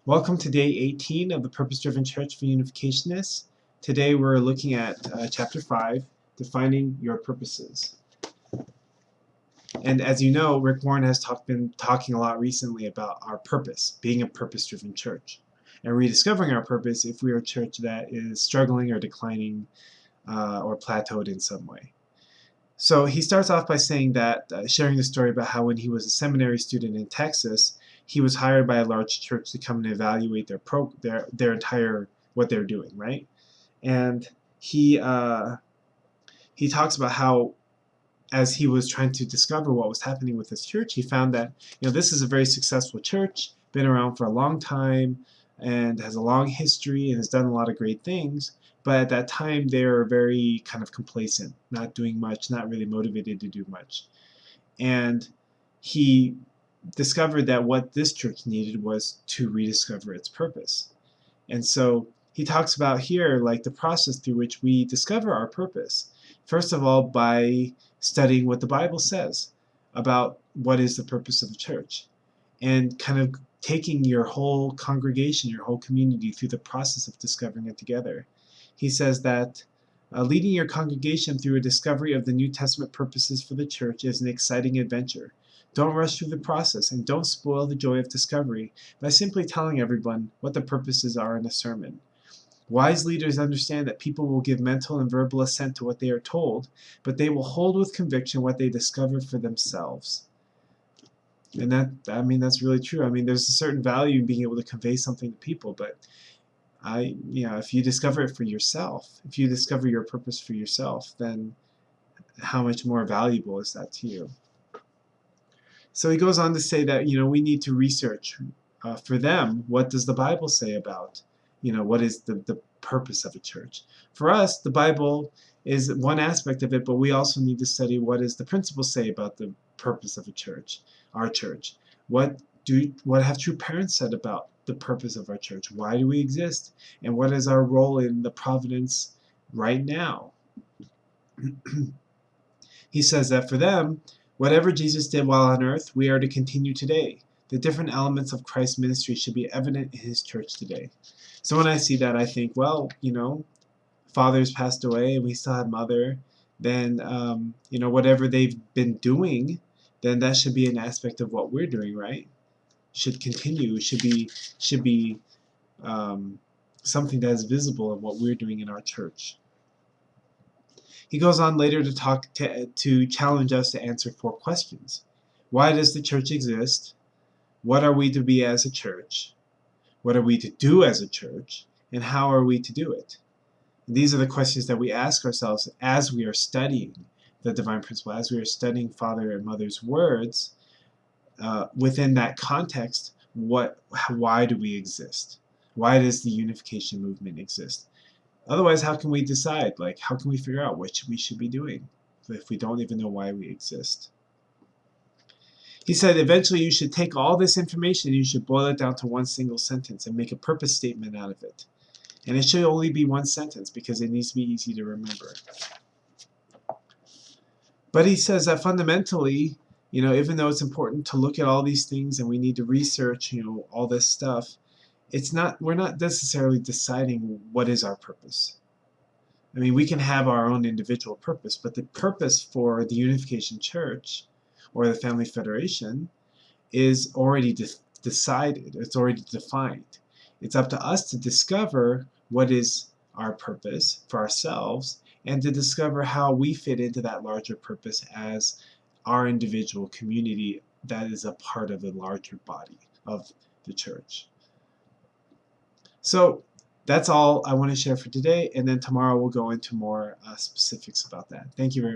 Welcome to day 18 of the Purpose-Driven Church for Unificationists. Today we're looking at chapter 5, Defining Your Purposes. And as you know, Rick Warren has been talking a lot recently about our purpose, being a purpose-driven church, and rediscovering our purpose if we are a church that is struggling or declining or plateaued in some way. So he starts off by saying that, sharing the story about how when he was a seminary student in Texas, he was hired by a large church to come and evaluate their entire what they're doing, right? And he talks about how, as he was trying to discover what was happening with this church, he found that this is a very successful church, been around for a long time, and has a long history and has done a lot of great things. But at that time, they were very kind of complacent, not doing much, not really motivated to do much. And he discovered that what this church needed was to rediscover its purpose. And so he talks about here like the process through which we discover our purpose. First of all, by studying what the Bible says about what is the purpose of the church, and kind of taking your whole congregation, your whole community through the process of discovering it together. He says that leading your congregation through a discovery of the New Testament purposes for the church is an exciting adventure. Don't rush through the process and don't spoil the joy of discovery by simply telling everyone what the purposes are in a sermon. Wise leaders understand that people will give mental and verbal assent to what they are told, but they will hold with conviction what they discover for themselves. And that's really true. There's a certain value in being able to convey something to people, but if you discover it for yourself, if you discover your purpose for yourself, then how much more valuable is that to you? So he goes on to say that we need to research for them, what does the Bible say about what is the purpose of a church. For us, the Bible is one aspect of it, but we also need to study what does the principles say about the purpose of a church, our church. What have true parents said about the purpose of our church? Why do we exist? And what is our role in the providence right now? He says that for them, whatever Jesus did while on earth, we are to continue today. The different elements of Christ's ministry should be evident in his church today. So when I see that, I think, well, father's passed away and we still have mother, then, whatever they've been doing, then that should be an aspect of what we're doing, right? Should continue, should be something that is visible in what we're doing in our church. He goes on later to challenge us to answer 4 questions. Why does the church exist? What are we to be as a church? What are we to do as a church? And how are we to do it? And these are the questions that we ask ourselves as we are studying the divine principle, as we are studying Father and Mother's words. Within that context, why do we exist? Why does the unification movement exist? Otherwise, how can we decide? How can we figure out what we should be doing if we don't even know why we exist? He said, eventually you should take all this information and you should boil it down to one single sentence and make a purpose statement out of it. And it should only be one sentence because it needs to be easy to remember. But he says that fundamentally, even though it's important to look at all these things and we need to research, all this stuff, we're not necessarily deciding what is our purpose. We can have our own individual purpose, but the purpose for the Unification Church or the Family Federation is already decided. It's already defined. It's up to us to discover what is our purpose for ourselves and to discover how we fit into that larger purpose as our individual community that is a part of the larger body of the church. So that's all I want to share for today, and then tomorrow we'll go into more specifics about that. Thank you very much.